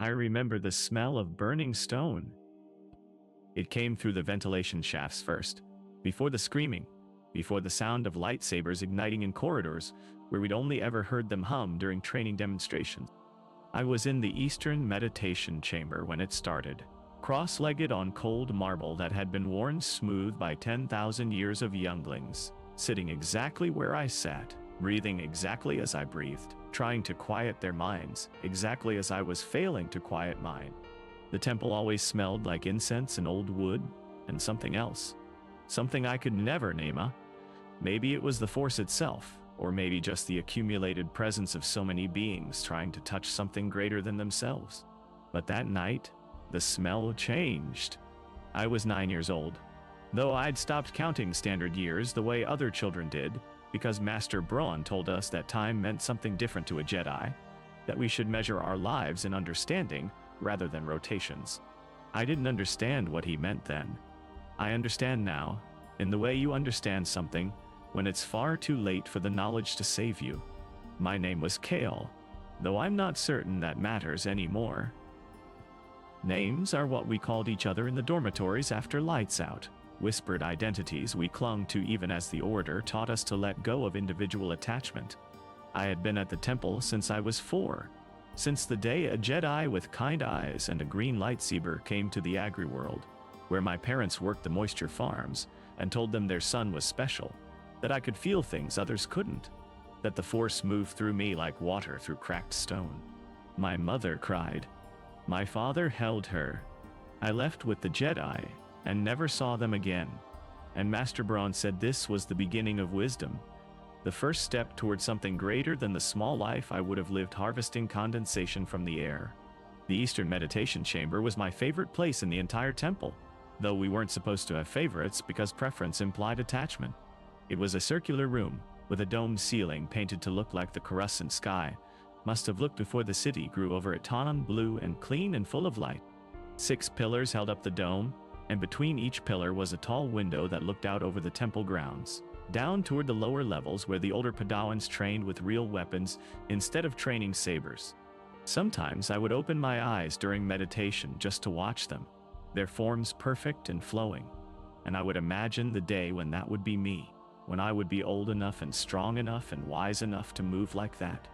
I remember the smell of burning stone. It came through the ventilation shafts first, before the screaming, before the sound of lightsabers igniting in corridors where we'd only ever heard them hum during training demonstrations. I was in the Eastern meditation chamber when it started, cross-legged on cold marble that had been worn smooth by 10,000 years of younglings, sitting exactly where I sat, breathing exactly as I breathed, trying to quiet their minds, exactly as I was failing to quiet mine. The temple always smelled like incense and old wood, and something else. Something I could never name. Maybe it was the Force itself, or maybe just the accumulated presence of so many beings trying to touch something greater than themselves. But that night, the smell changed. I was 9 years old, though I'd stopped counting standard years the way other children did, because Master Brohn told us that time meant something different to a Jedi, that we should measure our lives in understanding rather than rotations. I didn't understand what he meant then. I understand now, in the way you understand something when it's far too late for the knowledge to save you. My name was Kale, though I'm not certain that matters anymore. Names are what we called each other in the dormitories after lights out, whispered identities we clung to even as the Order taught us to let go of individual attachment. I had been at the temple since I was 4, since the day a Jedi with kind eyes and a green lightsaber came to the agriworld, where my parents worked the moisture farms, and told them their son was special, that I could feel things others couldn't, that the Force moved through me like water through cracked stone. My mother cried. My father held her. I left with the Jedi, and never saw them again. And Master Brohn said this was the beginning of wisdom, the first step toward something greater than the small life I would have lived harvesting condensation from the air. The Eastern meditation chamber was my favorite place in the entire temple, though we weren't supposed to have favorites because preference implied attachment. It was a circular room, with a domed ceiling painted to look like the Coruscant sky must have looked before the city grew over it, tan blue and clean and full of light. 6 pillars held up the dome, and between each pillar was a tall window that looked out over the temple grounds, down toward the lower levels where the older Padawans trained with real weapons instead of training sabers. Sometimes I would open my eyes during meditation just to watch them, their forms perfect and flowing, and I would imagine the day when that would be me, when I would be old enough and strong enough and wise enough to move like that,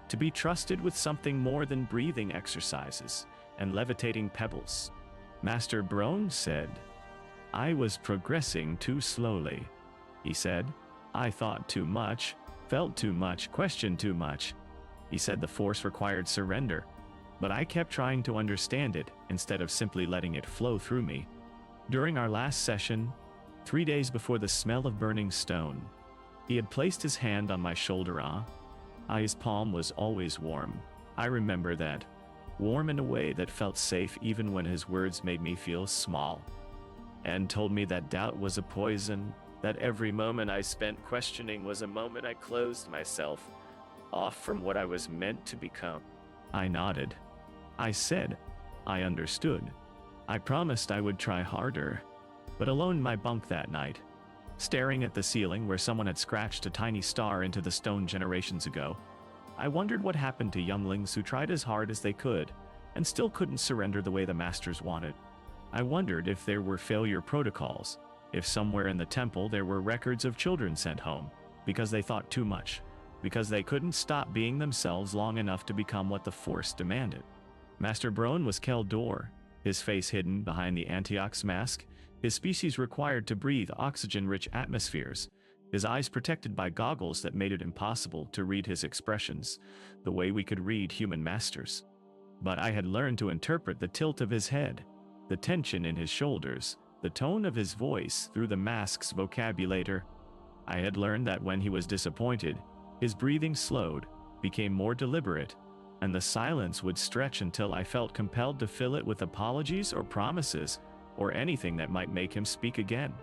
to be trusted with something more than breathing exercises and levitating pebbles. Master Brohn said, I was progressing too slowly. He said, I thought too much, felt too much, questioned too much. He said the Force required surrender, but I kept trying to understand it instead of simply letting it flow through me. During our last session, 3 days before the smell of burning stone, he had placed his hand on my shoulder. His palm was always warm. I remember that. Warm in a way that felt safe even when his words made me feel small. And told me that doubt was a poison, that every moment I spent questioning was a moment I closed myself off from what I was meant to become. I nodded. I said, I understood. I promised I would try harder. But alone in my bunk that night, staring at the ceiling where someone had scratched a tiny star into the stone generations ago, I wondered what happened to younglings who tried as hard as they could and still couldn't surrender the way the masters wanted. I wondered if there were failure protocols, if somewhere in the temple there were records of children sent home because they thought too much, because they couldn't stop being themselves long enough to become what the Force demanded. Master Brohn was Kel Dor, his face hidden behind the Antioch's mask, his species required to breathe oxygen-rich atmospheres, his eyes protected by goggles that made it impossible to read his expressions the way we could read human masters. But I had learned to interpret the tilt of his head, the tension in his shoulders, the tone of his voice through the mask's vocabulator. I had learned that when he was disappointed, his breathing slowed, became more deliberate, and the silence would stretch until I felt compelled to fill it with apologies or promises, or anything that might make him speak again.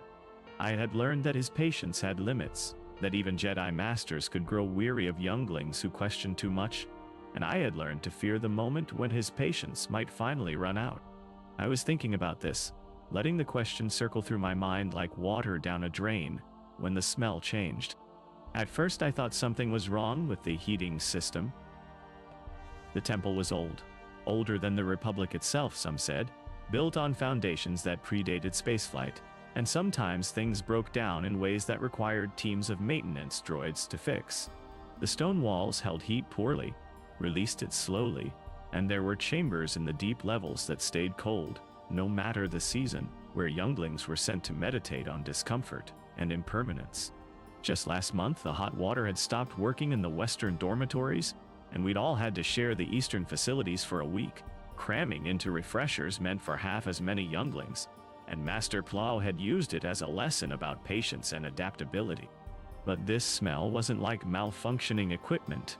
I had learned that his patience had limits, that even Jedi Masters could grow weary of younglings who questioned too much, and I had learned to fear the moment when his patience might finally run out. I was thinking about this, letting the question circle through my mind like water down a drain, when the smell changed. At first I thought something was wrong with the heating system. The temple was old. older than the Republic itself, some said, built on foundations that predated spaceflight, and sometimes things broke down in ways that required teams of maintenance droids to fix. The stone walls held heat poorly, released it slowly, and there were chambers in the deep levels that stayed cold, no matter the season, where younglings were sent to meditate on discomfort and impermanence. Just last month, the hot water had stopped working in the western dormitories, and we'd all had to share the eastern facilities for a week. Cramming into refreshers meant for half as many younglings, and Master Plow had used it as a lesson about patience and adaptability. But this smell wasn't like malfunctioning equipment.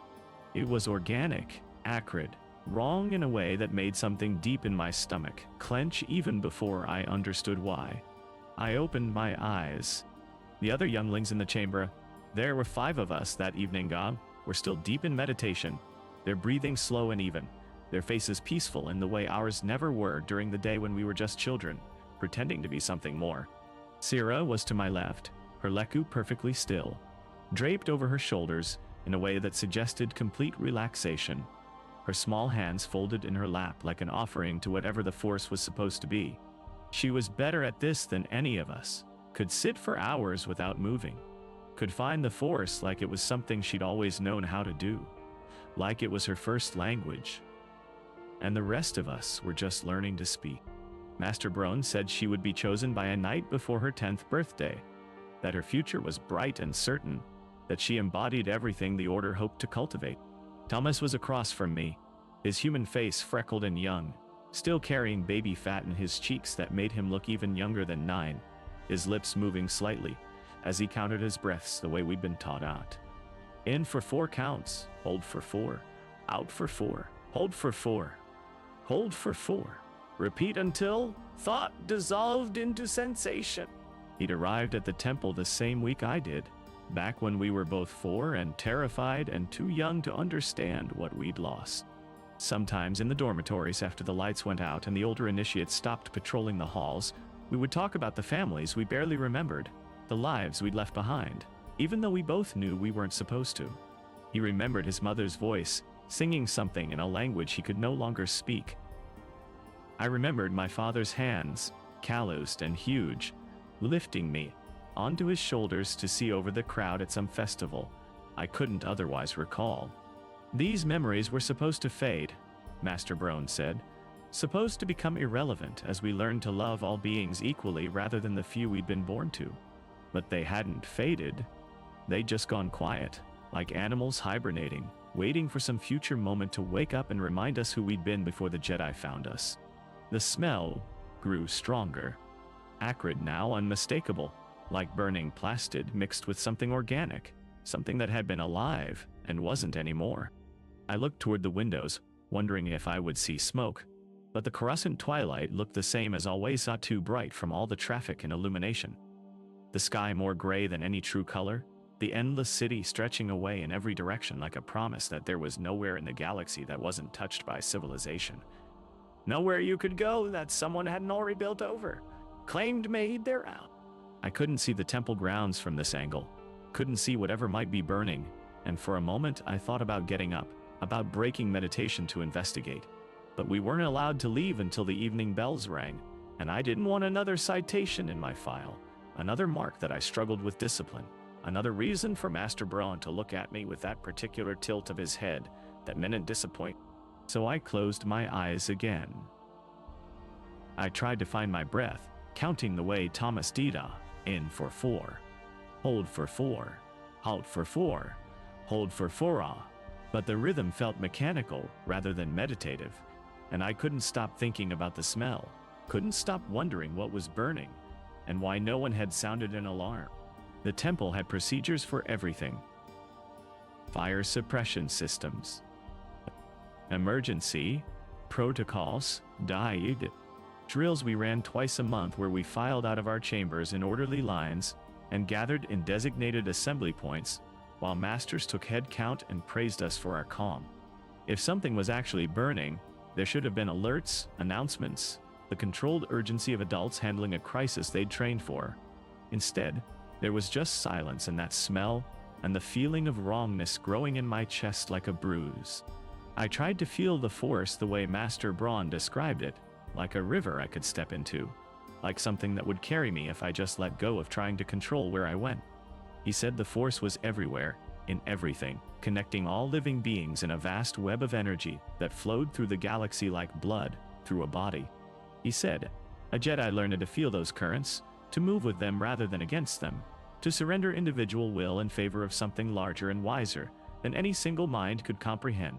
It was organic, acrid, wrong in a way that made something deep in my stomach clench even before I understood why. I opened my eyes. The other younglings in the chamber, there were 5 of us that evening, were still deep in meditation, their breathing slow and even, their faces peaceful in the way ours never were during the day when we were just children, pretending to be something more. Sira was to my left, her leku perfectly still, draped over her shoulders in a way that suggested complete relaxation, her small hands folded in her lap like an offering to whatever the Force was supposed to be. She was better at this than any of us, could sit for hours without moving, could find the Force like it was something she'd always known how to do, like it was her first language. And the rest of us were just learning to speak. Master Brohn said she would be chosen by a night before her 10th birthday, that her future was bright and certain, that she embodied everything the Order hoped to cultivate. Thomas was across from me, his human face freckled and young, still carrying baby fat in his cheeks that made him look even younger than 9, his lips moving slightly as he counted his breaths the way we'd been taught out. In for 4 counts, hold for 4, out for 4, hold for 4, hold for 4. Repeat until thought dissolved into sensation. He'd arrived at the temple the same week I did, back when we were both 4 and terrified and too young to understand what we'd lost. Sometimes in the dormitories after the lights went out and the older initiates stopped patrolling the halls, we would talk about the families we barely remembered, the lives we'd left behind, even though we both knew we weren't supposed to. He remembered his mother's voice, singing something in a language he could no longer speak. I remembered my father's hands, calloused and huge, lifting me onto his shoulders to see over the crowd at some festival I couldn't otherwise recall. These memories were supposed to fade, Master Brohn said, supposed to become irrelevant as we learned to love all beings equally rather than the few we'd been born to. But they hadn't faded. They'd just gone quiet, like animals hibernating, waiting for some future moment to wake up and remind us who we'd been before the Jedi found us. The smell grew stronger, acrid now, unmistakable, like burning plastid mixed with something organic, something that had been alive and wasn't anymore. I looked toward the windows, wondering if I would see smoke, but the Coruscant twilight looked the same as always, not too bright from all the traffic and illumination. The sky more gray than any true color, the endless city stretching away in every direction like a promise that there was nowhere in the galaxy that wasn't touched by civilization. Nowhere you could go that someone hadn't already built over, claimed made their own. I couldn't see the temple grounds from this angle, couldn't see whatever might be burning, and for a moment I thought about getting up, about breaking meditation to investigate. But we weren't allowed to leave until the evening bells rang, and I didn't want another citation in my file, another mark that I struggled with discipline, another reason for Master Brohn to look at me with that particular tilt of his head that meant disappointment. So I closed my eyes again. I tried to find my breath, counting the way Thomas did. In for 4, hold for 4, halt for 4, hold for 4. But the rhythm felt mechanical rather than meditative, and I couldn't stop thinking about the smell, couldn't stop wondering what was burning, and why no one had sounded an alarm. The temple had procedures for everything. Fire suppression systems, emergency protocols, died drills. We ran twice a month where we filed out of our chambers in orderly lines and gathered in designated assembly points while masters took head count and praised us for our calm. If something was actually burning, there should have been alerts, announcements, the controlled urgency of adults handling a crisis they'd trained for. Instead, there was just silence and that smell and the feeling of wrongness growing in my chest like a bruise. I tried to feel the force the way Master Brohn described it, like a river I could step into, like something that would carry me if I just let go of trying to control where I went. He said the force was everywhere, in everything, connecting all living beings in a vast web of energy that flowed through the galaxy like blood through a body. He said, a Jedi learned to feel those currents, to move with them rather than against them, to surrender individual will in favor of something larger and wiser than any single mind could comprehend.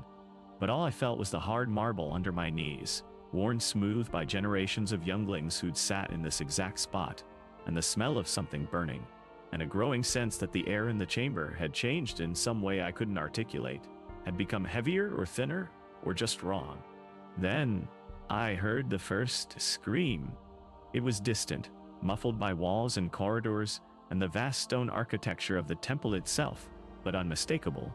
But all I felt was the hard marble under my knees, worn smooth by generations of younglings who'd sat in this exact spot, and the smell of something burning, and a growing sense that the air in the chamber had changed in some way I couldn't articulate, had become heavier or thinner, or just wrong. Then I heard the first scream. It was distant, muffled by walls and corridors and the vast stone architecture of the temple itself, but unmistakable.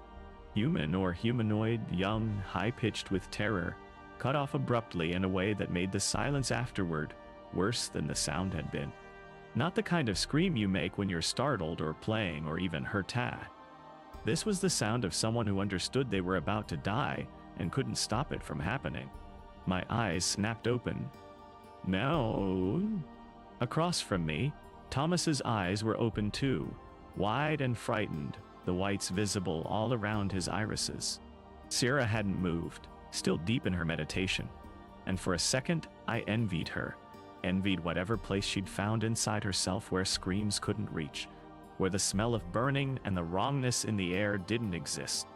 Human or humanoid, young, high-pitched with terror, cut off abruptly in a way that made the silence afterward worse than the sound had been. Not the kind of scream you make when you're startled or playing or even hurt. This was the sound of someone who understood they were about to die and couldn't stop it from happening. My eyes snapped open. No. Across from me, Thomas's eyes were open too, wide and frightened, the whites visible all around his irises. Sierra hadn't moved, still deep in her meditation, and for a second I envied her, envied whatever place she'd found inside herself where screams couldn't reach, where the smell of burning and the wrongness in the air didn't exist.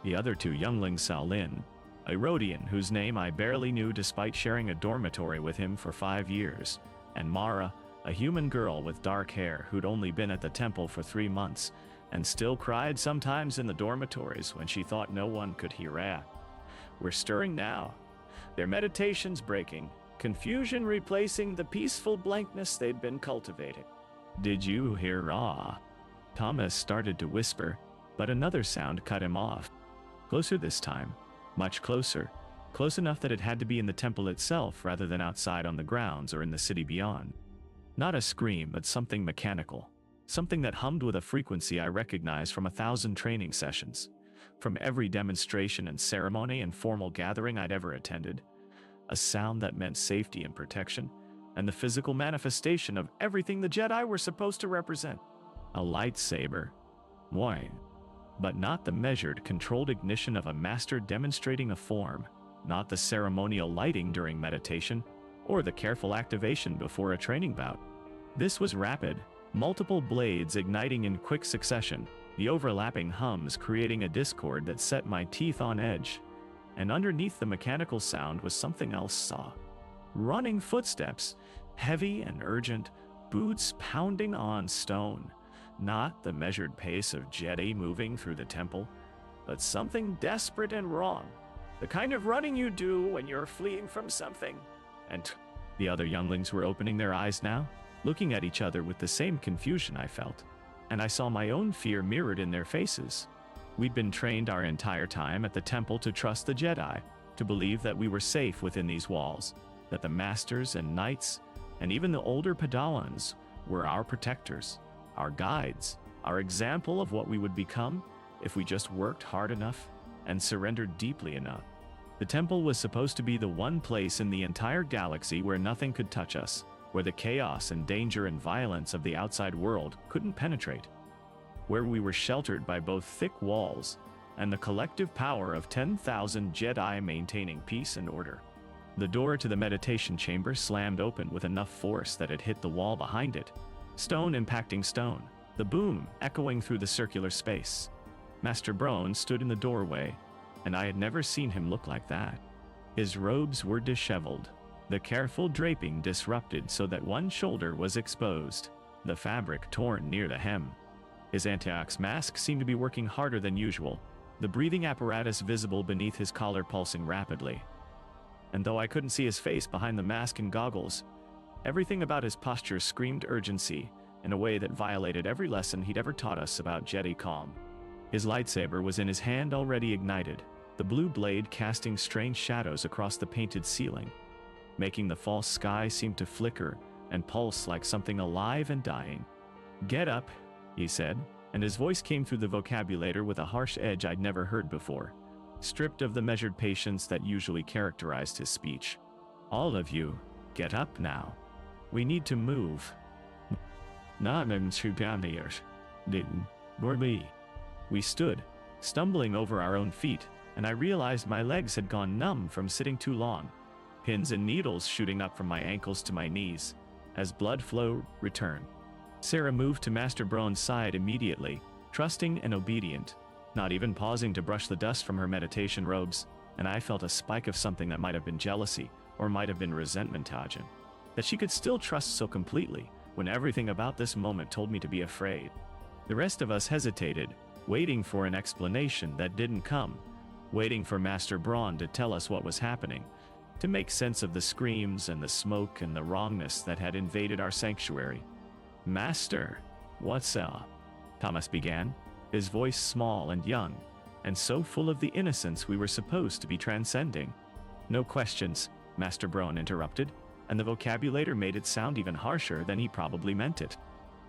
The other two younglings fell in, a Rhodian whose name I barely knew despite sharing a dormitory with him for 5 years, and Mara, a human girl with dark hair who'd only been at the temple for 3 months, and still cried sometimes in the dormitories when she thought no one could hear her. Were stirring now, their meditations breaking, confusion replacing the peaceful blankness they'd been cultivating. Did you hear Ra? Thomas started to whisper, but another sound cut him off. Closer this time, much closer, close enough that it had to be in the temple itself rather than outside on the grounds or in the city beyond. Not a scream, but something mechanical, something that hummed with a frequency I recognized from 1,000 training sessions, from every demonstration and ceremony and formal gathering I'd ever attended, a sound that meant safety and protection, and the physical manifestation of everything the Jedi were supposed to represent. A lightsaber. Why? But not the measured, controlled ignition of a master demonstrating a form, not the ceremonial lighting during meditation, or the careful activation before a training bout. This was rapid, multiple blades igniting in quick succession, the overlapping hums creating a discord that set my teeth on edge. And underneath the mechanical sound was something else saw. Running footsteps, heavy and urgent, boots pounding on stone. Not the measured pace of Jedi moving through the temple, but something desperate and wrong. The kind of running you do when you're fleeing from something. And the other younglings were opening their eyes now, looking at each other with the same confusion I felt. And I saw my own fear mirrored in their faces. We'd been trained our entire time at the temple to trust the Jedi, to believe that we were safe within these walls, that the masters and knights, and even the older Padawans, were our protectors, our guides, our example of what we would become if we just worked hard enough and surrendered deeply enough. The temple was supposed to be the one place in the entire galaxy where nothing could touch us, where the chaos and danger and violence of the outside world couldn't penetrate, where we were sheltered by both thick walls and the collective power of 10,000 Jedi maintaining peace and order. The door to the meditation chamber slammed open with enough force that it hit the wall behind it, stone impacting stone, the boom echoing through the circular space. Master Brohn stood in the doorway, and I had never seen him look like that. His robes were disheveled, the careful draping disrupted so that one shoulder was exposed, the fabric torn near the hem. His antiox mask seemed to be working harder than usual, the breathing apparatus visible beneath his collar pulsing rapidly. And though I couldn't see his face behind the mask and goggles, everything about his posture screamed urgency in a way that violated every lesson he'd ever taught us about Jedi calm. His lightsaber was in his hand already ignited, the blue blade casting strange shadows across the painted ceiling, making the false sky seem to flicker and pulse like something alive and dying. "Get up," he said, and his voice came through the vocabulator with a harsh edge I'd never heard before. stripped of the measured patience that usually characterized his speech. "All of you, get up now. We need to move." We stood, stumbling over our own feet, and I realized my legs had gone numb from sitting too long, pins and needles shooting up from my ankles to my knees. As blood flow returned, Sarah moved to Master Brohn's side immediately, trusting and obedient, not even pausing to brush the dust from her meditation robes, and I felt a spike of something that might have been jealousy, or might have been resentment, that she could still trust so completely, when everything about this moment told me to be afraid. The rest of us hesitated, waiting for an explanation that didn't come, waiting for Master Brohn to tell us what was happening, to make sense of the screams and the smoke and the wrongness that had invaded our sanctuary. "Master, what's up?" Thomas began, his voice small and young, and so full of the innocence we were supposed to be transcending. "No questions," Master Brohn interrupted, and the vocabulator made it sound even harsher than he probably meant it.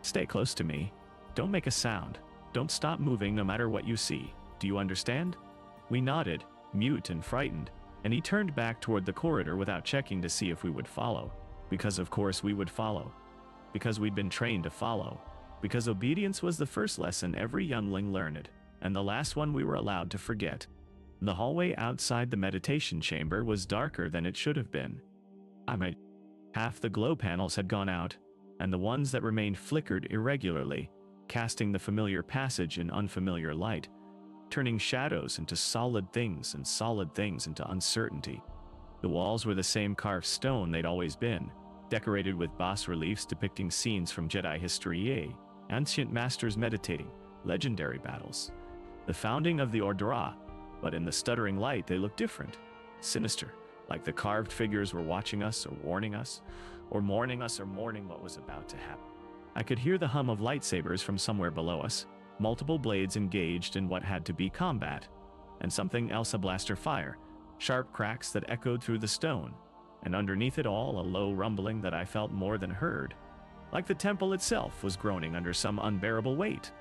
"Stay close to me. Don't make a sound. Don't stop moving no matter what you see. Do you understand?" We nodded, mute and frightened, and he turned back toward the corridor without checking to see if we would follow. Because of course we would follow. Because we'd been trained to follow. Because obedience was the first lesson every youngling learned, and the last one we were allowed to forget. The hallway outside the meditation chamber was darker than it should have been. Half the glow panels had gone out, and the ones that remained flickered irregularly, casting the familiar passage in unfamiliar light, turning shadows into solid things and solid things into uncertainty. The walls were the same carved stone they'd always been, decorated with bas-reliefs depicting scenes from Jedi history, ancient masters meditating, legendary battles, the founding of the Ordra, but in the stuttering light they looked different, sinister, like the carved figures were watching us or warning us, or mourning us or mourning what was about to happen. I could hear the hum of lightsabers from somewhere below us, multiple blades engaged in what had to be combat, and something else, a blaster fire, sharp cracks that echoed through the stone, and underneath it all a low rumbling that I felt more than heard, like the temple itself was groaning under some unbearable weight.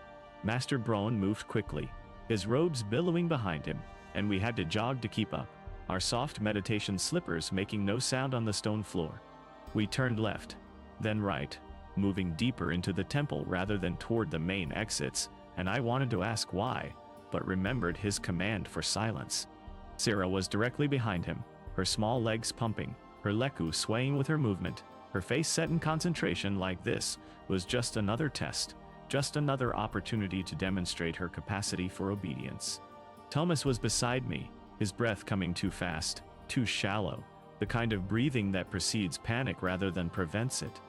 Master Brohn moved quickly, his robes billowing behind him, and we had to jog to keep up, our soft meditation slippers making no sound on the stone floor. We turned left, then right, moving deeper into the temple rather than toward the main exits, and I wanted to ask why, but remembered his command for silence. Sarah was directly behind him, her small legs pumping, her leku swaying with her movement, her face set in concentration. Like this was just another test, just another opportunity to demonstrate her capacity for obedience. Thomas was beside me, his breath coming too fast, too shallow, the kind of breathing that precedes panic rather than prevents it.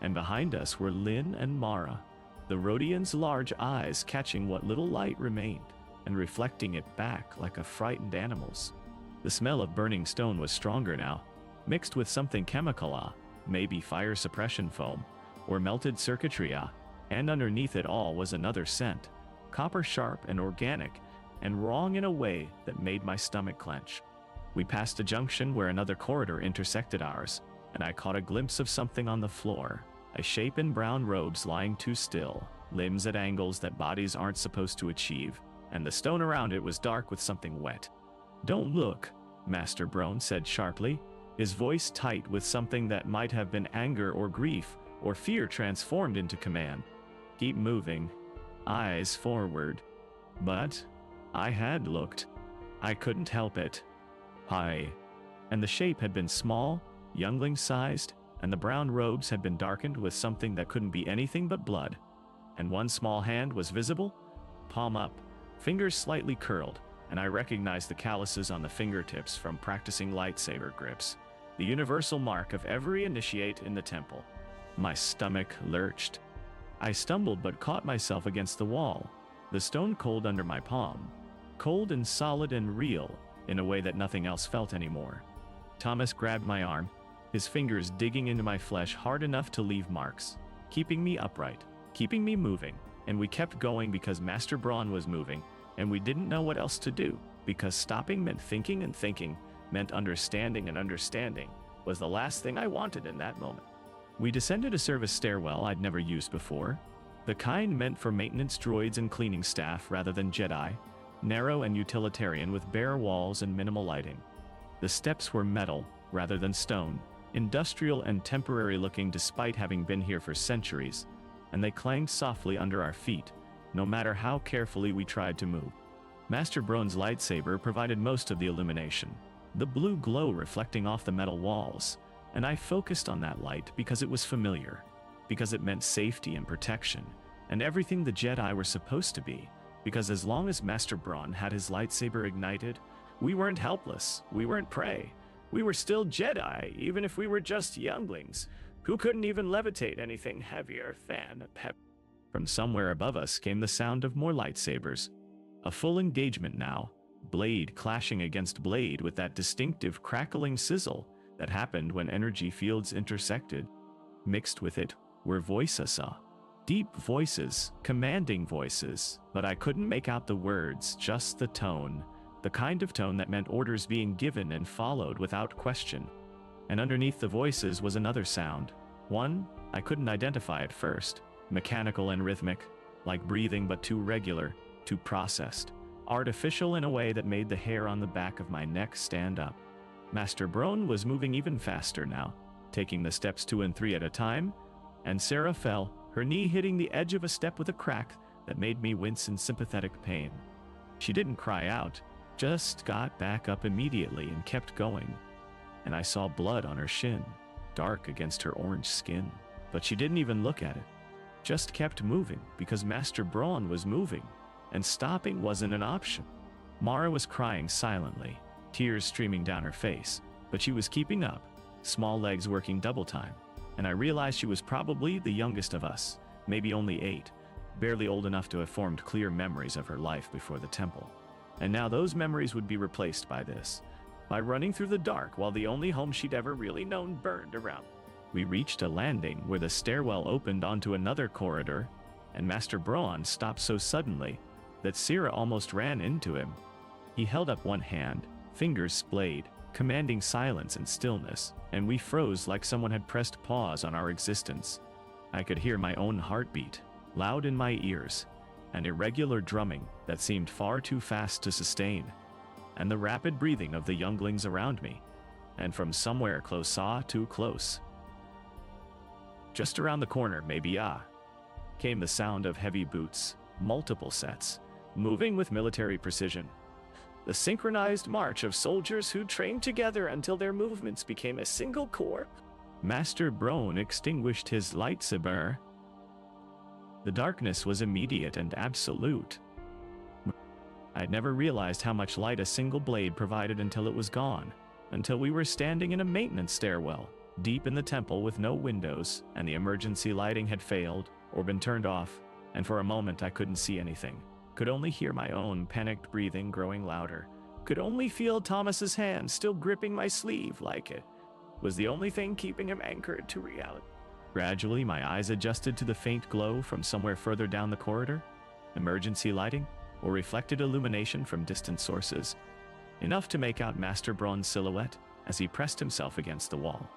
And behind us were Lynn and Mara, the Rhodian's large eyes catching what little light remained, and reflecting it back like a frightened animal's. The smell of burning stone was stronger now, mixed with something chemical, maybe fire suppression foam, or melted circuitry, and underneath it all was another scent, copper sharp and organic, and wrong in a way that made my stomach clench. We passed a junction where another corridor intersected ours, and I caught a glimpse of something on the floor, a shape in brown robes lying too still, limbs at angles that bodies aren't supposed to achieve, and the stone around it was dark with something wet. "Don't look," Master Brohn said sharply, his voice tight with something that might have been anger or grief or fear transformed into command. "Keep moving. Eyes forward." But I had looked. I couldn't help it. Hi. And the shape had been small, youngling-sized, and the brown robes had been darkened with something that couldn't be anything but blood. And one small hand was visible, palm up, fingers slightly curled, and I recognized the calluses on the fingertips from practicing lightsaber grips, the universal mark of every initiate in the temple. My stomach lurched. I stumbled but caught myself against the wall, the stone cold under my palm, cold and solid and real, in a way that nothing else felt anymore. Thomas grabbed my arm, his fingers digging into my flesh hard enough to leave marks, keeping me upright, keeping me moving, and we kept going because Master Brohn was moving, and we didn't know what else to do, because stopping meant thinking, and thinking meant understanding, and understanding was the last thing I wanted in that moment. We descended a service stairwell I'd never used before, the kind meant for maintenance droids and cleaning staff rather than Jedi, narrow and utilitarian with bare walls and minimal lighting. The steps were metal, rather than stone, industrial and temporary looking despite having been here for centuries, and they clanged softly under our feet, no matter how carefully we tried to move. Master Brohn's lightsaber provided most of the illumination, the blue glow reflecting off the metal walls, and I focused on that light because it was familiar, because it meant safety and protection, and everything the Jedi were supposed to be, because as long as Master Brohn had his lightsaber ignited, we weren't helpless, we weren't prey. We were still Jedi, even if we were just younglings, who couldn't even levitate anything heavier than a pep. From somewhere above us came the sound of more lightsabers. A full engagement now, blade clashing against blade with that distinctive crackling sizzle that happened when energy fields intersected. Mixed with it were voices, deep voices, commanding voices, but I couldn't make out the words, just the tone. The kind of tone that meant orders being given and followed without question. And underneath the voices was another sound. One I couldn't identify at first, mechanical and rhythmic, like breathing but too regular, too processed, artificial in a way that made the hair on the back of my neck stand up. Master Brohn was moving even faster now, taking the steps 2 and 3 at a time, and Sarah fell, her knee hitting the edge of a step with a crack that made me wince in sympathetic pain. She didn't cry out, just got back up immediately and kept going, and I saw blood on her shin, dark against her orange skin, but she didn't even look at it, just kept moving because Master Brohn was moving, and stopping wasn't an option. Mara was crying silently, tears streaming down her face, but she was keeping up, small legs working double time, and I realized she was probably the youngest of us, maybe only 8, barely old enough to have formed clear memories of her life before the temple. And now those memories would be replaced by this, by running through the dark while the only home she'd ever really known burned around. We reached a landing where the stairwell opened onto another corridor, and Master Brohn stopped so suddenly that Sarah almost ran into him. He held up one hand, fingers splayed, commanding silence and stillness, and we froze like someone had pressed pause on our existence. I could hear my own heartbeat, loud in my ears, and irregular drumming that seemed far too fast to sustain, and the rapid breathing of the younglings around me, and from somewhere too close. Just around the corner, maybe came the sound of heavy boots, multiple sets, moving with military precision. The synchronized march of soldiers who trained together until their movements became a single core. Master Brohn extinguished his lightsaber. The darkness was immediate and absolute. I'd never realized how much light a single blade provided until it was gone, until we were standing in a maintenance stairwell, deep in the temple with no windows, and the emergency lighting had failed or been turned off, and for a moment I couldn't see anything, could only hear my own panicked breathing growing louder, could only feel Thomas's hand still gripping my sleeve like it was the only thing keeping him anchored to reality. Gradually, my eyes adjusted to the faint glow from somewhere further down the corridor, emergency lighting, or reflected illumination from distant sources, enough to make out Master Brohn's silhouette as he pressed himself against the wall,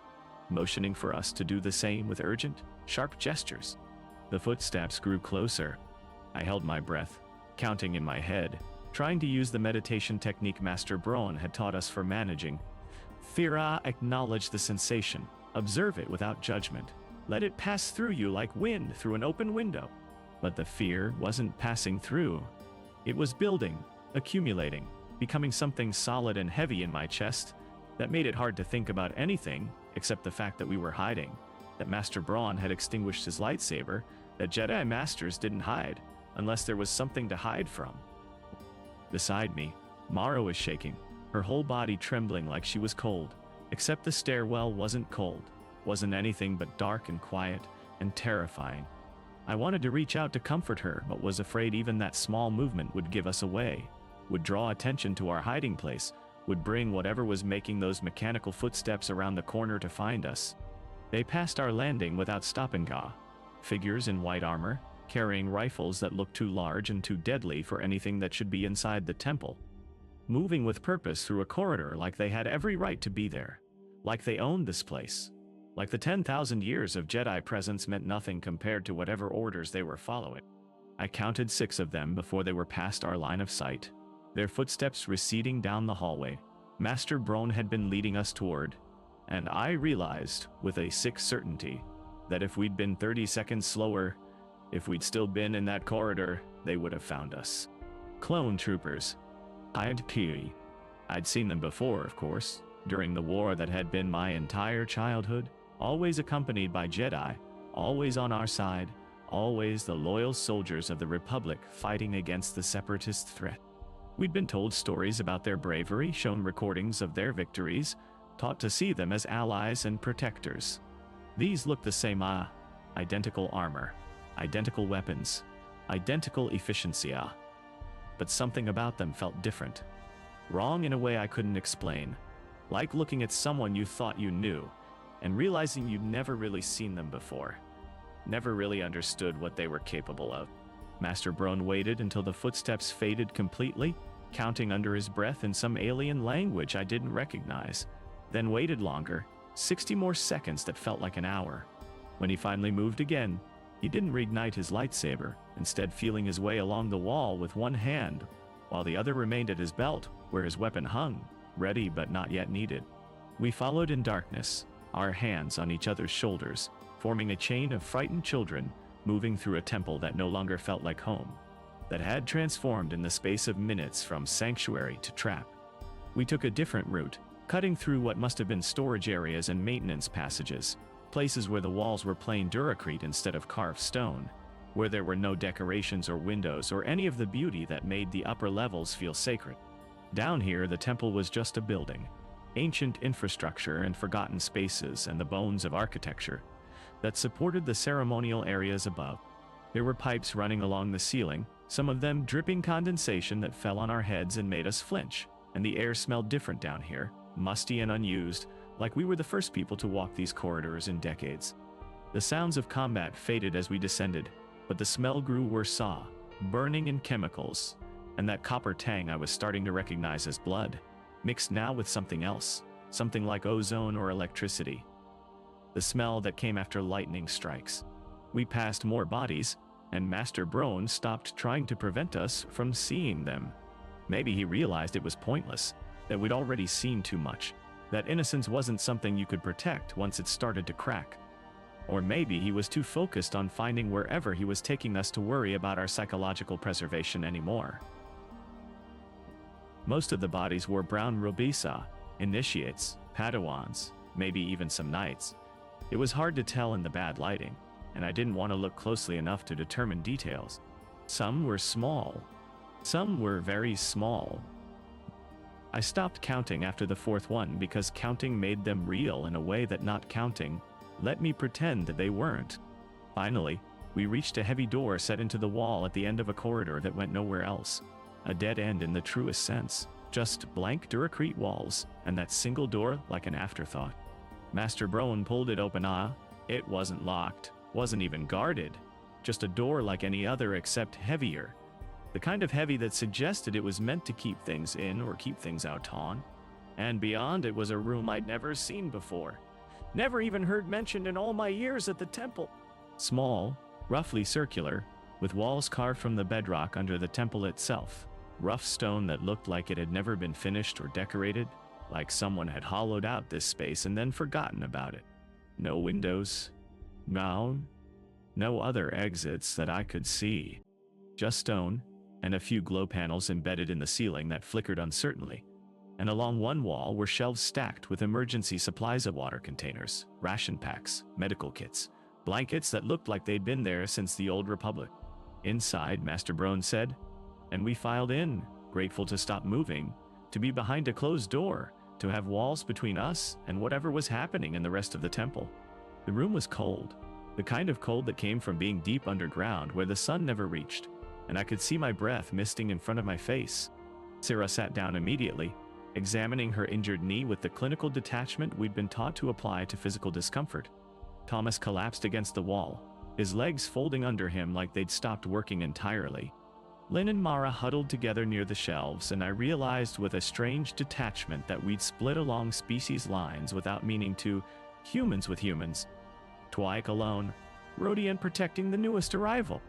motioning for us to do the same with urgent, sharp gestures. The footsteps grew closer. I held my breath, counting in my head, trying to use the meditation technique Master Brohn had taught us for managing. Fira, acknowledge the sensation, observe it without judgment. Let it pass through you like wind through an open window. But the fear wasn't passing through. It was building, accumulating, becoming something solid and heavy in my chest that made it hard to think about anything except the fact that we were hiding, that Master Brohn had extinguished his lightsaber, that Jedi Masters didn't hide unless there was something to hide from. Beside me, Mara was shaking, her whole body trembling like she was cold, except the stairwell wasn't cold, wasn't anything but dark and quiet and terrifying. I wanted to reach out to comfort her, but was afraid even that small movement would give us away, would draw attention to our hiding place, would bring whatever was making those mechanical footsteps around the corner to find us. They passed our landing without stopping. Figures in white armor, carrying rifles that looked too large and too deadly for anything that should be inside the temple, moving with purpose through a corridor like they had every right to be there, like they owned this place, like the 10,000 years of Jedi presence meant nothing compared to whatever orders they were following. I counted 6 of them before they were past our line of sight, their footsteps receding down the hallway Master Brohn had been leading us toward, and I realized with a sick certainty that if we'd been 30 seconds slower, if we'd still been in that corridor, they would have found us. Clone troopers. I'd seen them before, of course, during the war that had been my entire childhood, always accompanied by Jedi, always on our side, always the loyal soldiers of the Republic fighting against the Separatist threat. We'd been told stories about their bravery, shown recordings of their victories, taught to see them as allies and protectors. These looked the same, identical armor, identical weapons, identical efficiency, but something about them felt different. Wrong in a way I couldn't explain, like looking at someone you thought you knew, and realizing you'd never really seen them before. Never really understood what they were capable of. Master Brohn waited until the footsteps faded completely, counting under his breath in some alien language I didn't recognize, then waited longer, 60 more seconds that felt like an hour. When he finally moved again, he didn't reignite his lightsaber, instead feeling his way along the wall with one hand, while the other remained at his belt, where his weapon hung, ready but not yet needed. We followed in darkness, our hands on each other's shoulders, forming a chain of frightened children, moving through a temple that no longer felt like home, that had transformed in the space of minutes from sanctuary to trap. We took a different route, cutting through what must have been storage areas and maintenance passages, places where the walls were plain duracrete instead of carved stone, where there were no decorations or windows or any of the beauty that made the upper levels feel sacred. Down here, the temple was just a building, ancient infrastructure and forgotten spaces and the bones of architecture that supported the ceremonial areas above. There were pipes running along the ceiling, some of them dripping condensation that fell on our heads and made us flinch, and the air smelled different down here, musty and unused, like we were the first people to walk these corridors in decades. The sounds of combat faded as we descended, but the smell grew worse, burning and chemicals, and that copper tang I was starting to recognize as blood, mixed now with something else, something like ozone or electricity. The smell that came after lightning strikes. We passed more bodies, and Master Brohn stopped trying to prevent us from seeing them. Maybe he realized it was pointless, that we'd already seen too much, that innocence wasn't something you could protect once it started to crack. Or maybe he was too focused on finding wherever he was taking us to worry about our psychological preservation anymore. Most of the bodies wore brown robisa, initiates, Padawans, maybe even some knights. It was hard to tell in the bad lighting, and I didn't want to look closely enough to determine details. Some were small. Some were very small. I stopped counting after the fourth one because counting made them real in a way that not counting let me pretend that they weren't. Finally, we reached a heavy door set into the wall at the end of a corridor that went nowhere else. A dead end in the truest sense. Just blank duracrete walls, and that single door like an afterthought. Master Brohn pulled it open. It wasn't locked, wasn't even guarded. Just a door like any other except heavier. The kind of heavy that suggested it was meant to keep things in or keep things out on. And beyond it was a room I'd never seen before. Never even heard mentioned in all my years at the temple. Small, roughly circular, with walls carved from the bedrock under the temple itself. Rough stone that looked like it had never been finished or decorated, like someone had hollowed out this space and then forgotten about it. No windows. No other exits that I could see. Just stone, and a few glow panels embedded in the ceiling that flickered uncertainly. And along one wall were shelves stacked with emergency supplies of water containers, ration packs, medical kits, blankets that looked like they'd been there since the Old Republic. Inside, Master Brohn said, and we filed in, grateful to stop moving, to be behind a closed door, to have walls between us and whatever was happening in the rest of the temple. The room was cold, the kind of cold that came from being deep underground where the sun never reached, and I could see my breath misting in front of my face. Sarah sat down immediately, examining her injured knee with the clinical detachment we'd been taught to apply to physical discomfort. Thomas collapsed against the wall, his legs folding under him like they'd stopped working entirely. Lynn and Mara huddled together near the shelves, and I realized with a strange detachment that we'd split along species lines without meaning to, humans with humans. Twice alone, Rodian protecting the newest arrival.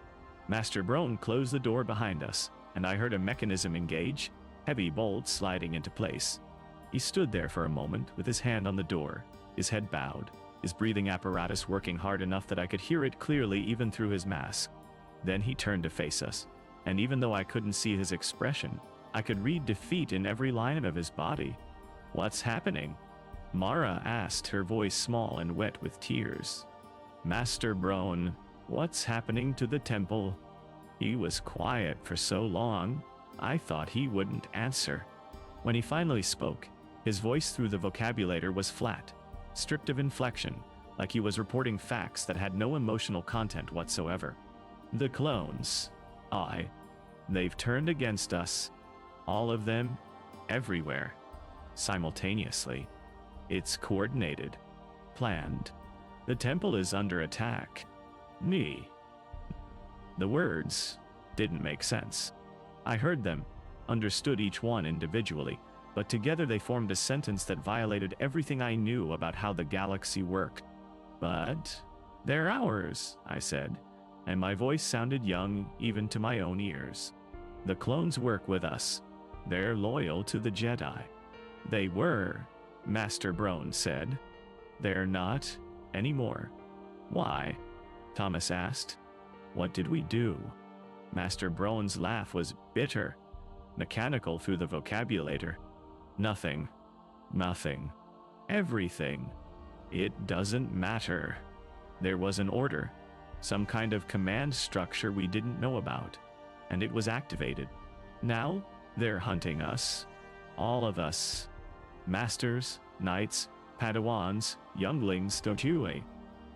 Master Brohn closed the door behind us, and I heard a mechanism engage, heavy bolts sliding into place. He stood there for a moment with his hand on the door, his head bowed, his breathing apparatus working hard enough that I could hear it clearly even through his mask. Then he turned to face us, and even though I couldn't see his expression, I could read defeat in every line of his body. "What's happening?" Mara asked, her voice small and wet with tears. "Master Brohn, what's happening to the temple?" He was quiet for so long, I thought he wouldn't answer. When he finally spoke, his voice through the vocabulator was flat, stripped of inflection, like he was reporting facts that had no emotional content whatsoever. "The clones. They've turned against us. All of them, everywhere, simultaneously. It's coordinated, planned. The temple is under attack. Me." The words didn't make sense. I heard them, understood each one individually, but together they formed a sentence that violated everything I knew about how the galaxy worked. "But they're ours," I said, and my voice sounded young even to my own ears. "The clones work with us. They're loyal to the Jedi." "They were," Master Brohn said. "They're not anymore." "Why?" Thomas asked. "What did we do?" Master Brohn's laugh was bitter, mechanical through the vocabulator. "Nothing. Nothing. Everything. It doesn't matter. There was an order, some kind of command structure we didn't know about, and it was activated. Now, they're hunting us. All of us. Masters, knights, Padawans, younglings, Tatooine.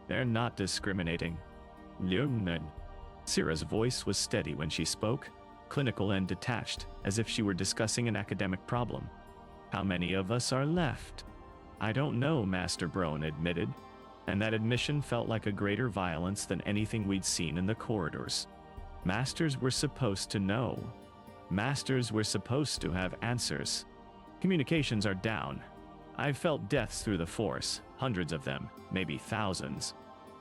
They're not discriminating. Lungnan." Syrah's voice was steady when she spoke, clinical and detached, as if she were discussing an academic problem. "How many of us are left?" "I don't know," Master Brohn admitted, and that admission felt like a greater violence than anything we'd seen in the corridors. Masters were supposed to know. Masters were supposed to have answers. Communications are down. I've felt deaths through the Force, hundreds of them, maybe thousands.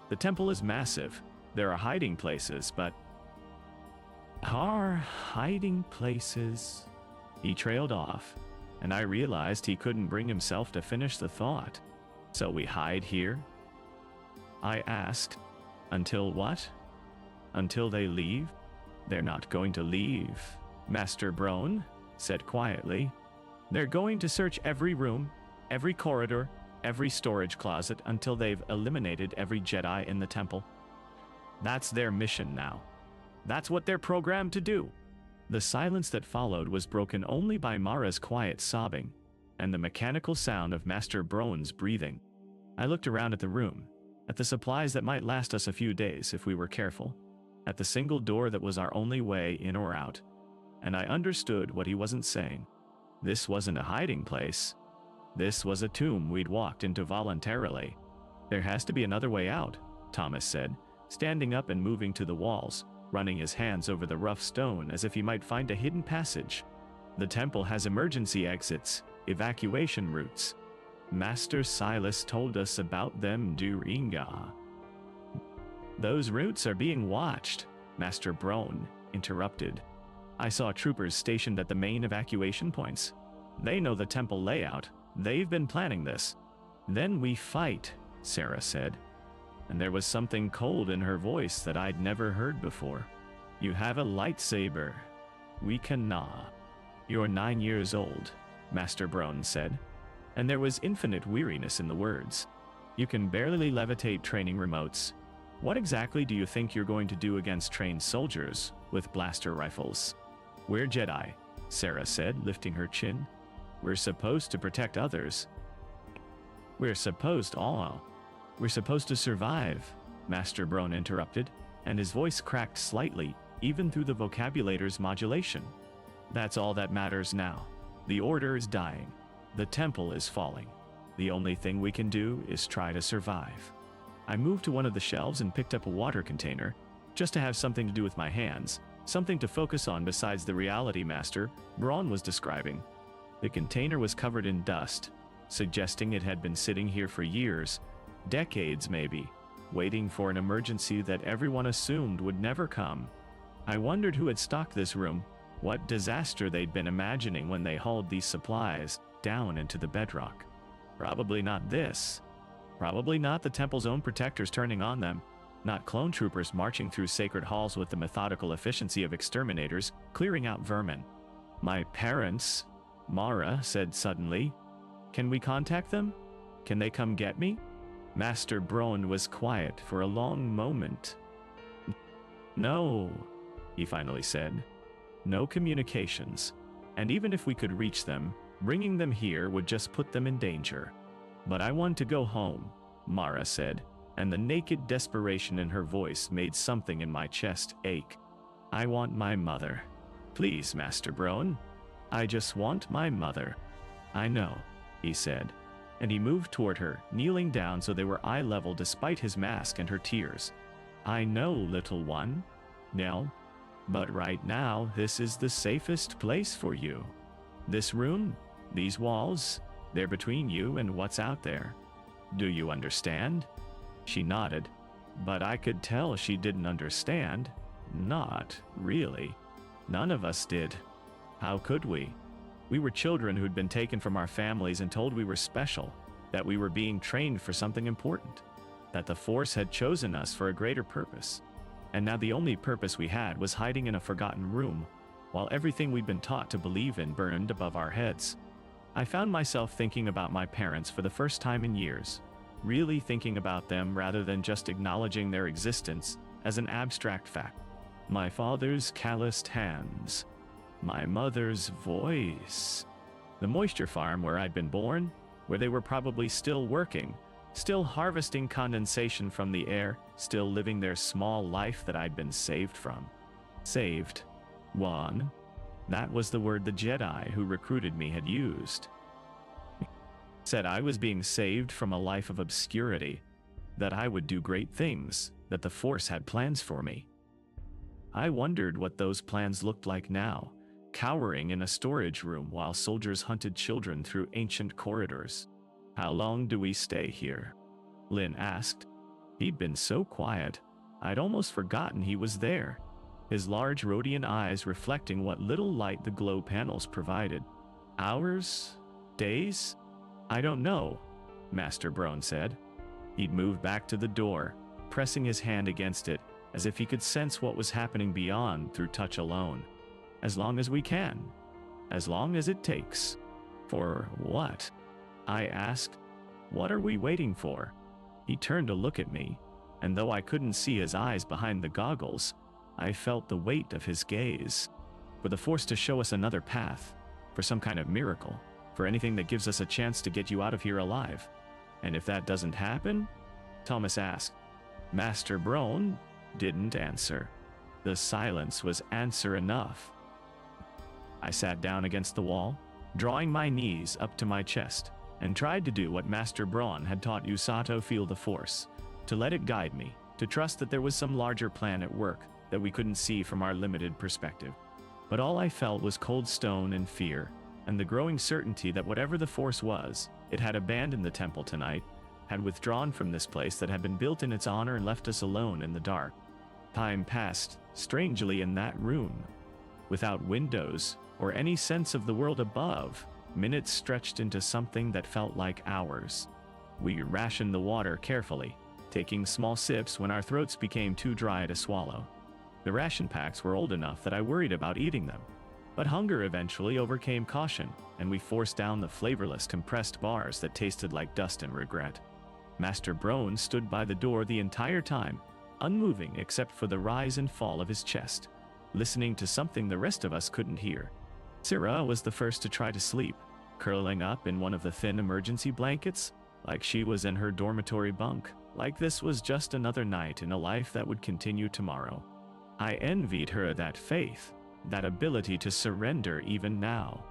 The temple is massive. There are hiding places, but... "Are hiding places?" He trailed off, and I realized he couldn't bring himself to finish the thought. "So we hide here?" I asked. "Until what?" "Until they leave?" "They're not going to leave," Master Brohn said quietly. "They're going to search every room, every corridor, every storage closet until they've eliminated every Jedi in the temple. That's their mission now. That's what they're programmed to do." The silence that followed was broken only by Mara's quiet sobbing and the mechanical sound of Master Brohn's breathing. I looked around at the room, at the supplies that might last us a few days if we were careful, at the single door that was our only way in or out, and I understood what he wasn't saying. This wasn't a hiding place. This was a tomb we'd walked into voluntarily. "There has to be another way out," Thomas said, standing up and moving to the walls, running his hands over the rough stone as if he might find a hidden passage. "The temple has emergency exits, evacuation routes. Master Silas told us about them during "Those routes are being watched," Master Brohn interrupted. "I saw troopers stationed at the main evacuation points. They know the temple layout. They've been planning this." "Then we fight," Sarah said, and there was something cold in her voice that I'd never heard before. "You have a lightsaber. We cannot." "You're 9 years old," Master Brohn said, and there was infinite weariness in the words. "You can barely levitate training remotes. What exactly do you think you're going to do against trained soldiers with blaster rifles?" "We're Jedi," Sarah said, lifting her chin. "We're supposed to protect others." We're supposed to survive," Master Brohn interrupted, and his voice cracked slightly, even through the vocabulator's modulation. "That's all that matters now. The Order is dying. The temple is falling. The only thing we can do is try to survive." I moved to one of the shelves and picked up a water container, just to have something to do with my hands, something to focus on besides the reality Master Brohn was describing. The container was covered in dust, suggesting it had been sitting here for years, decades maybe, waiting for an emergency that everyone assumed would never come. I wondered who had stocked this room, What disaster they'd been imagining when they hauled these supplies down into the bedrock. Probably not this. Probably not the temple's own protectors turning on them. Not clone troopers marching through sacred halls with the methodical efficiency of exterminators, clearing out vermin. My parents, Mara said suddenly. Can we contact them? Can they come get me? Master Brohn was quiet for a long moment. No, he finally said. No communications. And even if we could reach them, bringing them here would just put them in danger. But I want to go home, Mara said, and the naked desperation in her voice made something in my chest ache. I want my mother. Please, Master Brohn. I just want my mother. I know, he said, and he moved toward her, kneeling down so they were eye level despite his mask and her tears. I know, little one. No, but right now this is the safest place for you. This room, these walls, they're between you and what's out there. Do you understand? She nodded, but I could tell she didn't understand. Not really. None of us did. How could we? We were children who'd been taken from our families and told we were special, that we were being trained for something important, that the Force had chosen us for a greater purpose. And now the only purpose we had was hiding in a forgotten room, while everything we'd been taught to believe in burned above our heads. I found myself thinking about my parents for the first time in years, really thinking about them rather than just acknowledging their existence as an abstract fact. My father's calloused hands. My mother's voice. The moisture farm where I'd been born, where they were probably still working, still harvesting condensation from the air, still living their small life that I'd been saved from. Saved. One. That was the word the Jedi who recruited me had used. Said I was being saved from a life of obscurity, that I would do great things, that the Force had plans for me. I wondered what those plans looked like now, cowering in a storage room while soldiers hunted children through ancient corridors. How long do we stay here? Lin asked. He'd been so quiet, I'd almost forgotten he was there, his large Rhodian eyes reflecting what little light the glow panels provided. Hours? Days? I don't know, Master Brohn said. He'd moved back to the door, pressing his hand against it, as if he could sense what was happening beyond through touch alone. As long as we can. As long as it takes. For what? I asked. What are we waiting for? He turned to look at me, and though I couldn't see his eyes behind the goggles, I felt the weight of his gaze. For the Force to show us another path, for some kind of miracle, for anything that gives us a chance to get you out of here alive. And if that doesn't happen? Thomas asked. Master Brohn didn't answer. The silence was answer enough. I sat down against the wall, drawing my knees up to my chest, and tried to do what Master Brohn had taught Usato feel the Force, to let it guide me, to trust that there was some larger plan at work that we couldn't see from our limited perspective. But all I felt was cold stone and fear, and the growing certainty that whatever the Force was, it had abandoned the temple tonight, had withdrawn from this place that had been built in its honor and left us alone in the dark. Time passed, strangely, in that room. Without windows, or any sense of the world above, minutes stretched into something that felt like hours. We rationed the water carefully, taking small sips when our throats became too dry to swallow. The ration packs were old enough that I worried about eating them, but hunger eventually overcame caution, and we forced down the flavorless compressed bars that tasted like dust and regret. Master Brohn stood by the door the entire time, unmoving except for the rise and fall of his chest, listening to something the rest of us couldn't hear. Syrah was the first to try to sleep, curling up in one of the thin emergency blankets, like she was in her dormitory bunk, like this was just another night in a life that would continue tomorrow. I envied her that faith, that ability to surrender even now.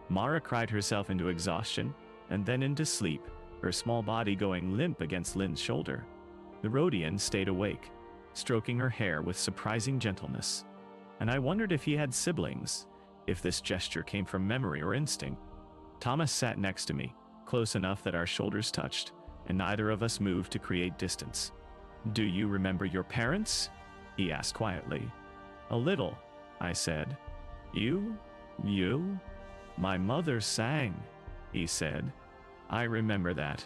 Mara cried herself into exhaustion, and then into sleep, her small body going limp against Lin's shoulder. The Rhodian stayed awake, stroking her hair with surprising gentleness. And I wondered if he had siblings, if this gesture came from memory or instinct. Thomas sat next to me, close enough that our shoulders touched, and neither of us moved to create distance. Do you remember your parents? He asked quietly. A little, I said. You? My mother sang, he said. I remember that.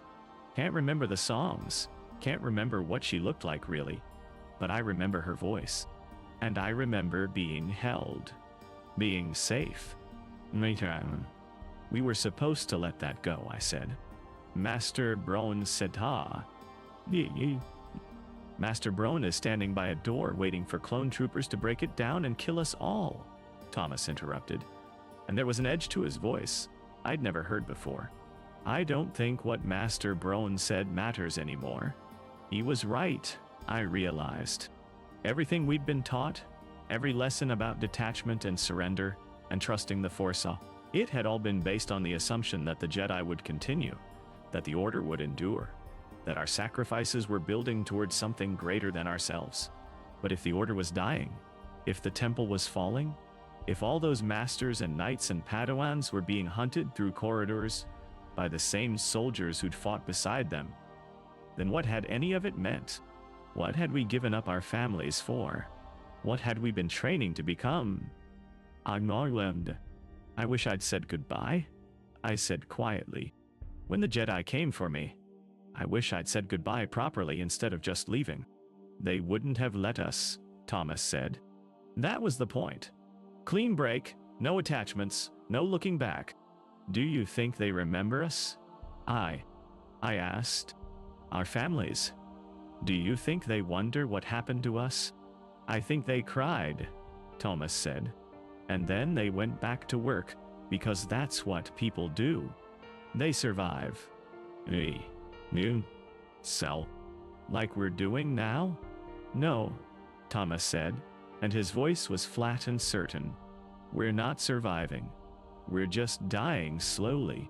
Can't remember the songs. Can't remember what she looked like really. But I remember her voice. And I remember being held. Being safe. We were supposed to let that go, I said. Master Brohn said, Master Brohn is standing by a door waiting for clone troopers to break it down and kill us all, Thomas interrupted. And there was an edge to his voice I'd never heard before. I don't think what Master Brohn said matters anymore. He was right, I realized. Everything we'd been taught, every lesson about detachment and surrender and trusting the Force, it had all been based on the assumption that the Jedi would continue, that the Order would endure, that our sacrifices were building towards something greater than ourselves. But if the Order was dying, if the Temple was falling, if all those masters and knights and Padawans were being hunted through corridors by the same soldiers who'd fought beside them, then what had any of it meant? What had we given up our families for? What had we been training to become? I wish I'd said goodbye, I said quietly. When the Jedi came for me, I wish I'd said goodbye properly instead of just leaving. They wouldn't have let us, Thomas said. That was the point. Clean break, no attachments, no looking back. Do you think they remember us? I asked. Our families. Do you think they wonder what happened to us? I think they cried, Thomas said. And then they went back to work, because that's what people do. They survive. So, like we're doing now? No, Thomas said, and his voice was flat and certain. We're not surviving. We're just dying slowly.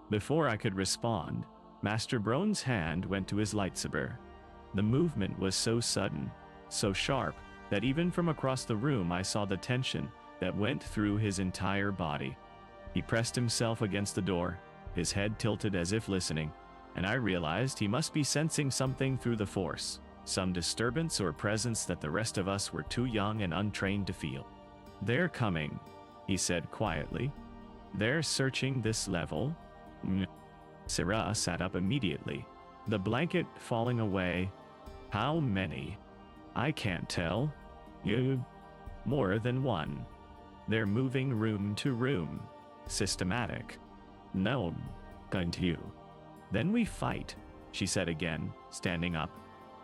Before I could respond, Master Brohn's hand went to his lightsaber. The movement was so sudden, so sharp, that even from across the room I saw the tension that went through his entire body. He pressed himself against the door, his head tilted as if listening, and I realized he must be sensing something through the Force, some disturbance or presence that the rest of us were too young and untrained to feel. They're coming, he said quietly. They're searching this level. Sarah sat up immediately, the blanket falling away. How many? I can't tell. More than one. They're moving room to room. Systematic. No, going to you. Then we fight, she said again, standing up.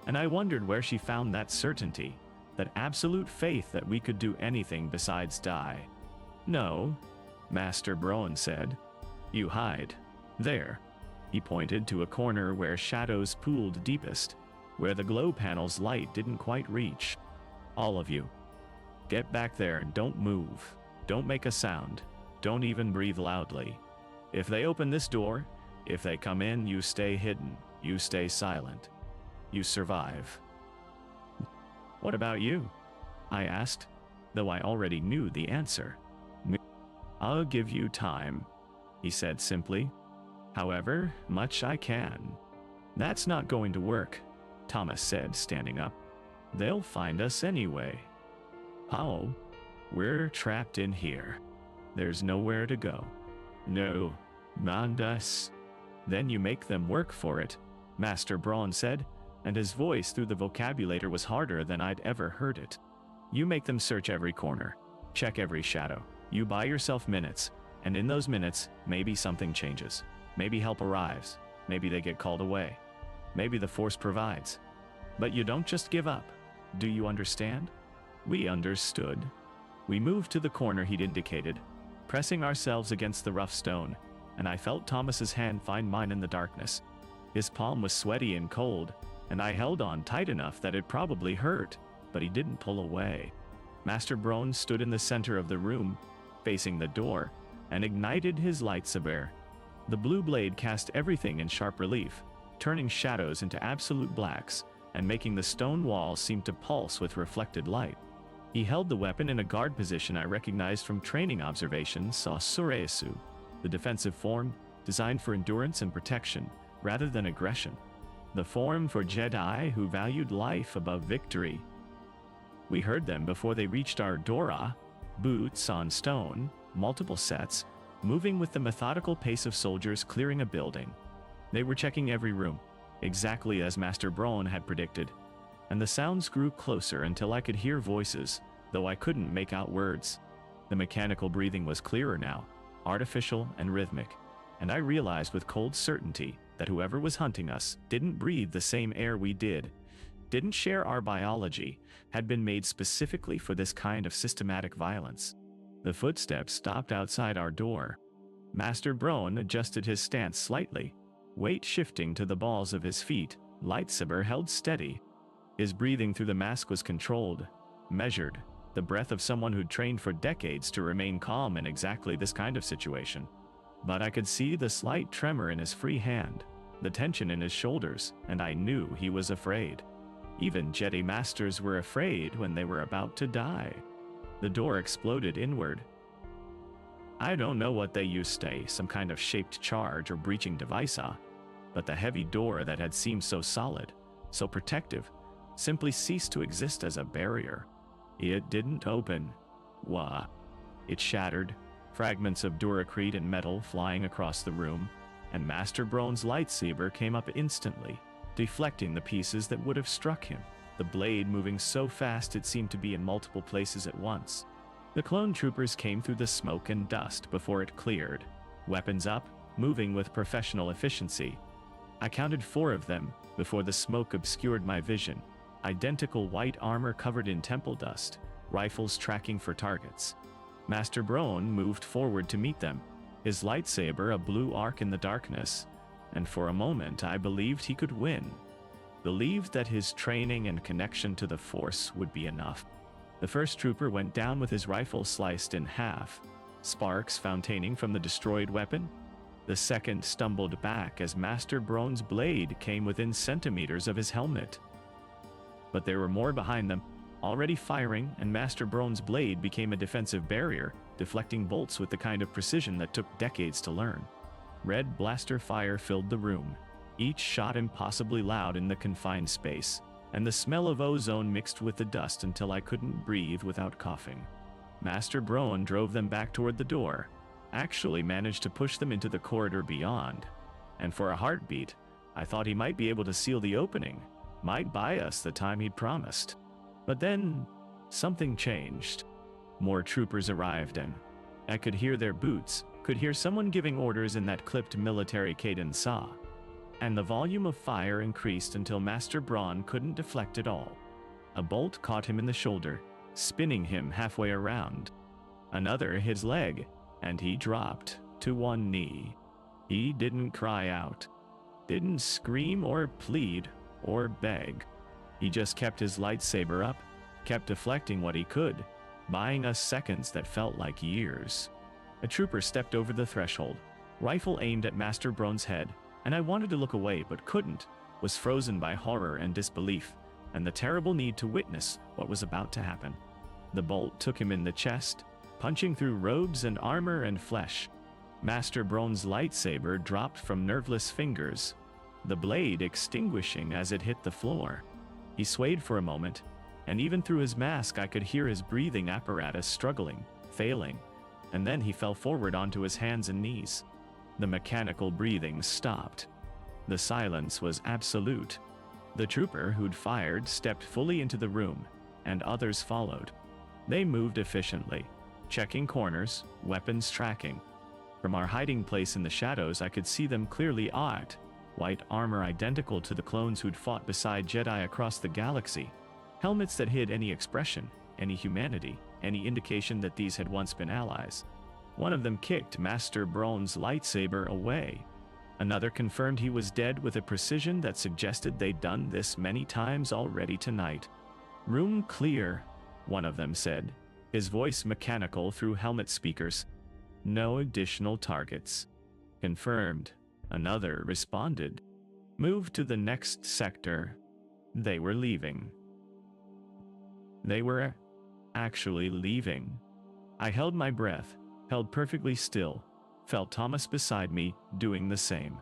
And I wondered where she found that certainty, that absolute faith that we could do anything besides die. No, Master Brohn said. You hide. There. He pointed to a corner where shadows pooled deepest, where the glow panel's light didn't quite reach. All of you. Get back there and don't move. Don't make a sound. Don't even breathe loudly. If they open this door, if they come in, you stay hidden. You stay silent. You survive. What about you? I asked, though I already knew the answer. I'll give you time, he said simply. However much I can. That's not going to work, Thomas said, standing up. They'll find us anyway. How? We're trapped in here. There's nowhere to go. No, not us. Then you make them work for it, Master Brohn said, and his voice through the vocabulator was harder than I'd ever heard it. You make them search every corner, check every shadow. You buy yourself minutes, and in those minutes, maybe something changes. Maybe help arrives. Maybe they get called away. Maybe the Force provides. But you don't just give up. Do you understand? We understood. We moved to the corner he'd indicated, pressing ourselves against the rough stone, and I felt Thomas's hand find mine in the darkness. His palm was sweaty and cold, and I held on tight enough that it probably hurt, but he didn't pull away. Master Brohn stood in the center of the room, facing the door, and ignited his lightsaber. The blue blade cast everything in sharp relief, turning shadows into absolute blacks, and making the stone walls seem to pulse with reflected light. He held the weapon in a guard position I recognized from training observations saw Suresu, the defensive form, designed for endurance and protection, rather than aggression. The form for Jedi who valued life above victory. We heard them before they reached our Dora, boots on stone, multiple sets, moving with the methodical pace of soldiers clearing a building. They were checking every room, exactly as Master Brohn had predicted, and the sounds grew closer until I could hear voices, though I couldn't make out words. The mechanical breathing was clearer now, artificial and rhythmic, and I realized with cold certainty that whoever was hunting us didn't breathe the same air we did, didn't share our biology, had been made specifically for this kind of systematic violence. The footsteps stopped outside our door. Master Brohn adjusted his stance slightly, weight shifting to the balls of his feet, lightsaber held steady. His breathing through the mask was controlled, measured, the breath of someone who'd trained for decades to remain calm in exactly this kind of situation. But I could see the slight tremor in his free hand, the tension in his shoulders, and I knew he was afraid. Even Jedi Masters were afraid when they were about to die. The door exploded inward. I don't know what they used to say, some kind of shaped charge or breaching device, but the heavy door that had seemed so solid, so protective, simply ceased to exist as a barrier. It didn't open. Wah. It shattered, fragments of duracrete and metal flying across the room, and Master Brohn's lightsaber came up instantly, deflecting the pieces that would have struck him, the blade moving so fast it seemed to be in multiple places at once. The clone troopers came through the smoke and dust before it cleared, weapons up, moving with professional efficiency. I counted 4 of them before the smoke obscured my vision, identical white armor covered in temple dust, rifles tracking for targets. Master Brohn moved forward to meet them, his lightsaber a blue arc in the darkness, and for a moment I believed he could win. Believed that his training and connection to the Force would be enough. The first trooper went down with his rifle sliced in half, sparks fontaining from the destroyed weapon. The second stumbled back as Master Brohn's blade came within centimeters of his helmet. But there were more behind them, already firing, and Master Brohn's blade became a defensive barrier, deflecting bolts with the kind of precision that took decades to learn. Red blaster fire filled the room, each shot impossibly loud in the confined space, and the smell of ozone mixed with the dust until I couldn't breathe without coughing. Master Brohn drove them back toward the door, actually managed to push them into the corridor beyond, and for a heartbeat, I thought he might be able to seal the opening, might buy us the time he'd promised. But then, something changed. More troopers arrived and I could hear their boots, could hear someone giving orders in that clipped military cadence, and the volume of fire increased until Master Brohn couldn't deflect at all. A bolt caught him in the shoulder, spinning him halfway around. Another hit his leg, and he dropped to one knee. He didn't cry out, didn't scream or plead or beg. He just kept his lightsaber up, kept deflecting what he could, buying us seconds that felt like years. A trooper stepped over the threshold, rifle aimed at Master Brohn's head, and I wanted to look away but couldn't, was frozen by horror and disbelief, and the terrible need to witness what was about to happen. The bolt took him in the chest, punching through robes and armor and flesh. Master Brohn's lightsaber dropped from nerveless fingers, the blade extinguishing as it hit the floor. He swayed for a moment, and even through his mask I could hear his breathing apparatus struggling, failing, and then he fell forward onto his hands and knees. The mechanical breathing stopped. The silence was absolute. The trooper who'd fired stepped fully into the room, and others followed. They moved efficiently, checking corners, weapons tracking. From our hiding place in the shadows I could see them clearly arced, white armor identical to the clones who'd fought beside Jedi across the galaxy, helmets that hid any expression, any humanity, any indication that these had once been allies. One of them kicked Master Brohn's lightsaber away. Another confirmed he was dead with a precision that suggested they'd done this many times already tonight. "Room clear," one of them said, his voice mechanical through helmet speakers. "No additional targets." "Confirmed," another responded. "Move to the next sector." They were leaving. They were actually leaving. I held my breath, held perfectly still, felt Thomas beside me doing the same.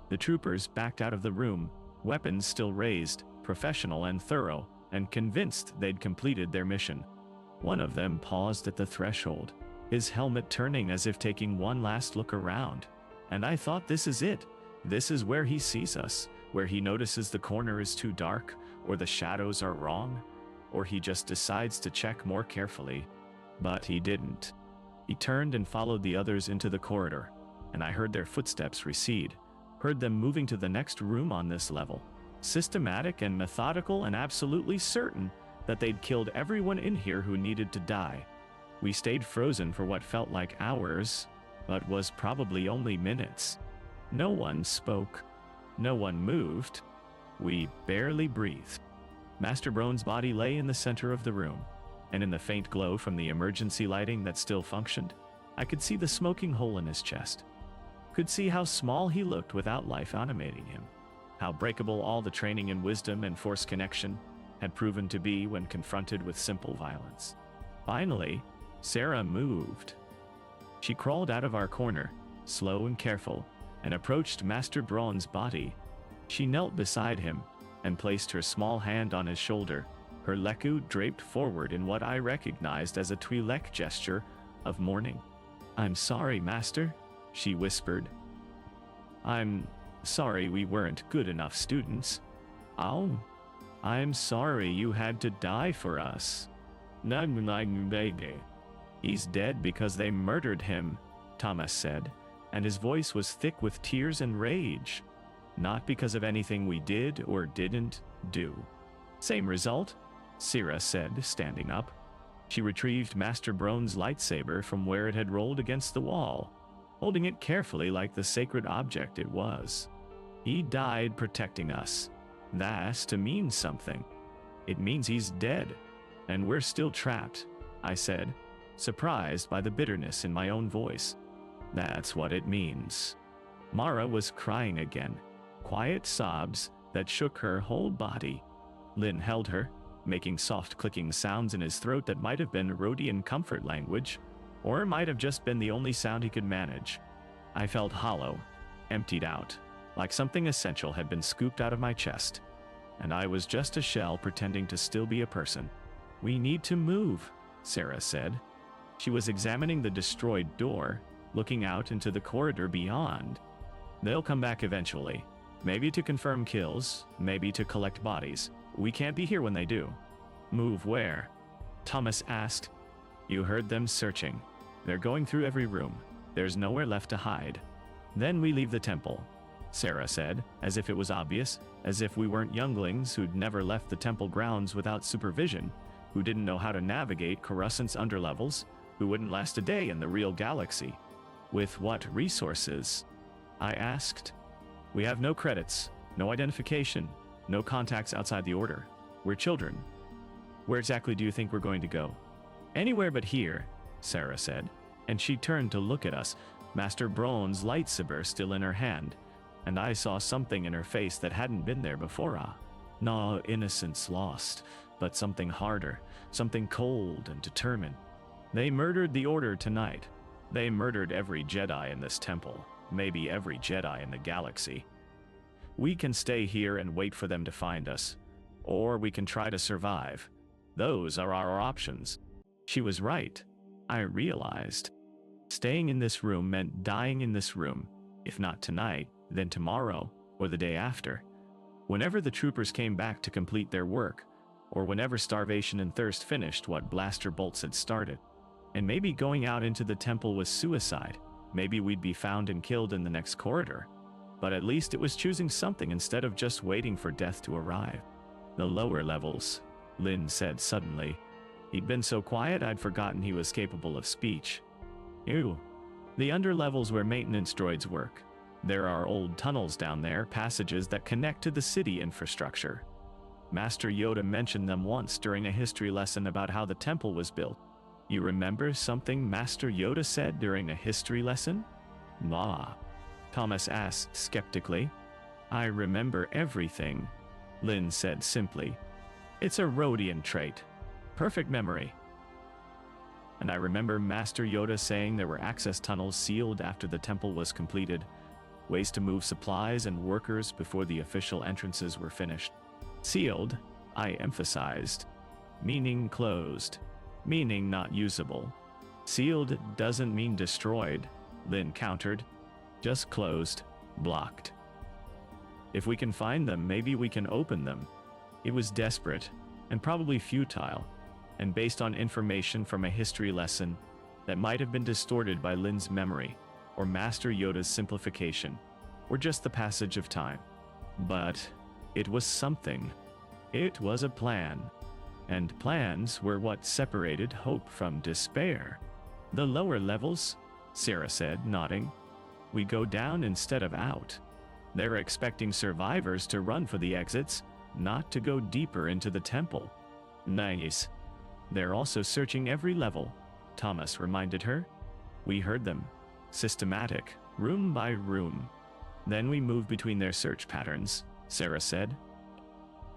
The troopers backed out of the room, weapons still raised, professional and thorough, and convinced they'd completed their mission. One of them paused at the threshold, his helmet turning as if taking one last look around. And I thought, this is it. This is where he sees us, where he notices the corner is too dark, or the shadows are wrong, or he just decides to check more carefully. But he didn't. He turned and followed the others into the corridor, and I heard their footsteps recede, heard them moving to the next room on this level, systematic and methodical and absolutely certain that they'd killed everyone in here who needed to die. We stayed frozen for what felt like hours, but was probably only minutes. No one spoke. No one moved. We barely breathed. Master Brohn's body lay in the center of the room, and in the faint glow from the emergency lighting that still functioned, I could see the smoking hole in his chest. Could see how small he looked without life animating him, how breakable all the training in wisdom and force connection had proven to be when confronted with simple violence. Finally, Sarah moved. She crawled out of our corner, slow and careful, and approached Master Brohn's body. She knelt beside him and placed her small hand on his shoulder, her leku draped forward in what I recognized as a Twi'lek gesture of mourning. "I'm sorry, Master," she whispered. "I'm sorry we weren't good enough students. Oh, I'm sorry you had to die for us. He's dead because they murdered him," Thomas said, and his voice was thick with tears and rage. "Not because of anything we did or didn't do." "Same result," Sira said, standing up. She retrieved Master Brohn's lightsaber from where it had rolled against the wall, holding it carefully like the sacred object it was. "He died protecting us. That's to mean something. It means he's dead, and we're still trapped," I said, surprised by the bitterness in my own voice. "That's what it means." Mara was crying again, quiet sobs that shook her whole body. Lin held her, making soft clicking sounds in his throat that might have been Rhodian comfort language, or might have just been the only sound he could manage. I felt hollow, emptied out, like something essential had been scooped out of my chest, and I was just a shell pretending to still be a person. "We need to move," Sarah said. She was examining the destroyed door, looking out into the corridor beyond. "They'll come back eventually. Maybe to confirm kills, maybe to collect bodies. We can't be here when they do." "Move where?" Thomas asked. "You heard them searching. They're going through every room. There's nowhere left to hide. Then we leave the temple," Sarah said, as if it was obvious, as if we weren't younglings who'd never left the temple grounds without supervision, who didn't know how to navigate Coruscant's underlevels, who wouldn't last a day in the real galaxy. "With what resources?" I asked. "We have no credits, no identification, no contacts outside the Order. We're children." "Where exactly do you think we're going to go?" "Anywhere but here," Sarah said, and she turned to look at us, Master Brohn's lightsaber still in her hand, and I saw something in her face that hadn't been there before. No innocence lost, but something harder, something cold and determined. "They murdered the Order tonight. They murdered every Jedi in this temple, maybe every Jedi in the galaxy. We can stay here and wait for them to find us, or we can try to survive. Those are our options." She was right, I realized. Staying in this room meant dying in this room, if not tonight, then tomorrow, or the day after. Whenever the troopers came back to complete their work, or whenever starvation and thirst finished what blaster bolts had started. And maybe going out into the temple was suicide. Maybe we'd be found and killed in the next corridor. But at least it was choosing something instead of just waiting for death to arrive. "The lower levels," Lin said suddenly. He'd been so quiet I'd forgotten he was capable of speech. "Ew. The underlevels where maintenance droids work. There are old tunnels down there, passages that connect to the city infrastructure. Master Yoda mentioned them once during a history lesson about how the temple was built." "You remember something Master Yoda said during a history lesson?" "Nah," Thomas asked skeptically. "I remember everything," Lin said simply. "It's a Rhodian trait. Perfect memory. And I remember Master Yoda saying there were access tunnels sealed after the temple was completed, ways to move supplies and workers before the official entrances were finished. Sealed, I emphasized, meaning closed. meaning not usable. Sealed doesn't mean destroyed, Lin countered. Just closed, blocked. If we can find them, maybe we can open them. It was desperate, and probably futile, and based on information from a history lesson that might have been distorted by Lin's memory, or Master Yoda's simplification, or just the passage of time. But it was something. It was a plan. And plans were what separated hope from despair. The lower levels, Sarah said, nodding. We go down instead of out. They're expecting survivors to run for the exits, not to go deeper into the temple. Nice. They're also searching every level, Thomas reminded her. We heard them. Systematic, room by room. Then we move between their search patterns, Sarah said.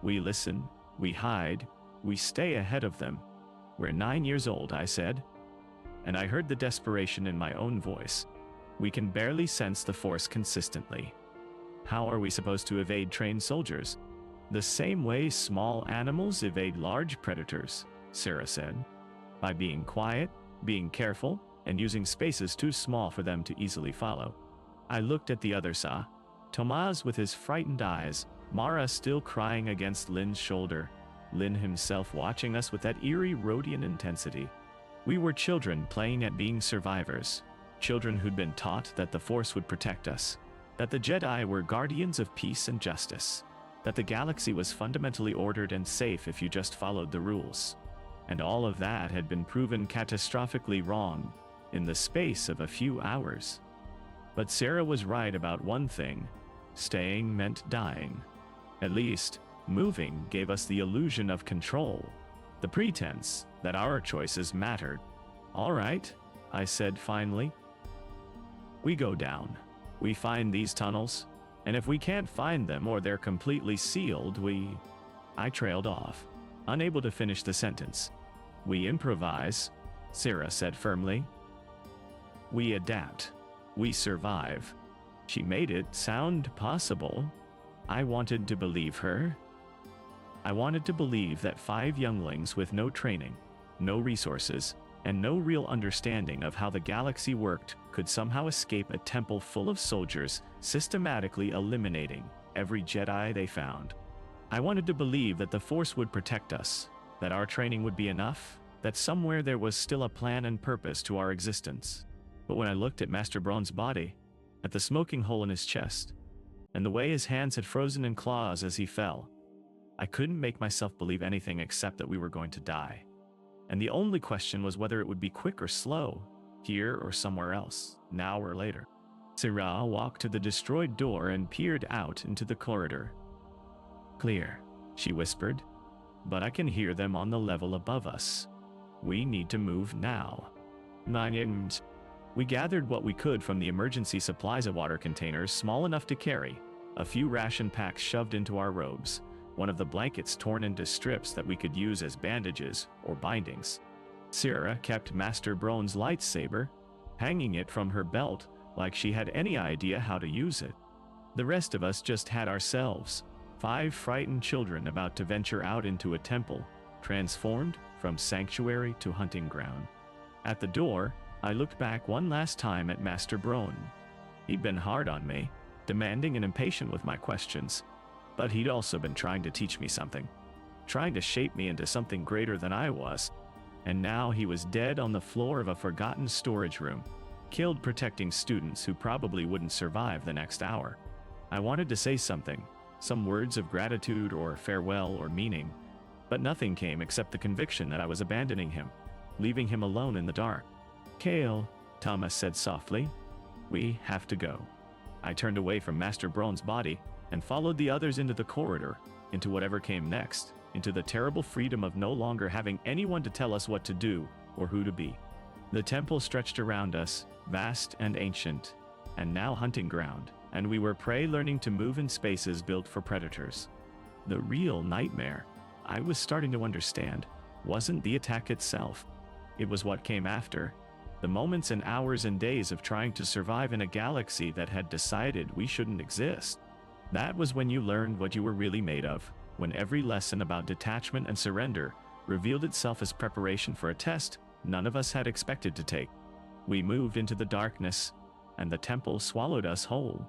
We listen, we hide, we stay ahead of them. We're 9 years old, I said. And I heard the desperation in my own voice. We can barely sense the Force consistently. How are we supposed to evade trained soldiers? The same way small animals evade large predators, Sarah said. By being quiet, being careful, and using spaces too small for them to easily follow. I looked at the other Sa, Tomas with his frightened eyes, Mara still crying against Lin's shoulder, Lin himself watching us with that eerie Rhodian intensity. We were children playing at being survivors, children who'd been taught that the Force would protect us, that the Jedi were guardians of peace and justice, that the galaxy was fundamentally ordered and safe if you just followed the rules. And all of that had been proven catastrophically wrong in the space of a few hours. But Sarah was right about one thing. Staying meant dying. At least, moving gave us the illusion of control, the pretense that our choices mattered. All right, I said finally. We go down. We find these tunnels, and if we can't find them or they're completely sealed, I trailed off, unable to finish the sentence. We improvise, Sarah said firmly. We adapt. We survive. She made it sound possible. I wanted to believe her. I wanted to believe that 5 younglings with no training, no resources, and no real understanding of how the galaxy worked could somehow escape a temple full of soldiers, systematically eliminating every Jedi they found. I wanted to believe that the Force would protect us, that our training would be enough, that somewhere there was still a plan and purpose to our existence. But when I looked at Master Brohn's body, at the smoking hole in his chest, and the way his hands had frozen in claws as he fell, I couldn't make myself believe anything except that we were going to die. And the only question was whether it would be quick or slow, here or somewhere else, now or later. Sarah walked to the destroyed door and peered out into the corridor. Clear, she whispered, but I can hear them on the level above us. We need to move now. We gathered what we could from the emergency supplies of water containers small enough to carry, a few ration packs shoved into our robes, one of the blankets torn into strips that we could use as bandages or bindings. Sarah kept Master Brohn's lightsaber, hanging it from her belt like she had any idea how to use it. The rest of us just had ourselves, 5 frightened children about to venture out into a temple, transformed from sanctuary to hunting ground. At the door, I looked back one last time at Master Brohn. He'd been hard on me, demanding and impatient with my questions, but he'd also been trying to teach me something, trying to shape me into something greater than I was. And now he was dead on the floor of a forgotten storage room, killed protecting students who probably wouldn't survive the next hour. I wanted to say something, some words of gratitude or farewell or meaning, but nothing came except the conviction that I was abandoning him, leaving him alone in the dark. Kale, Thomas said softly, we have to go. I turned away from Master Brohn's body and followed the others into the corridor, into whatever came next, into the terrible freedom of no longer having anyone to tell us what to do or who to be. The temple stretched around us, vast and ancient, and now hunting ground, and we were prey learning to move in spaces built for predators. The real nightmare, I was starting to understand, wasn't the attack itself. It was what came after. The moments and hours and days of trying to survive in a galaxy that had decided we shouldn't exist. That was when you learned what you were really made of, when every lesson about detachment and surrender revealed itself as preparation for a test none of us had expected to take. We moved into the darkness, and the temple swallowed us whole.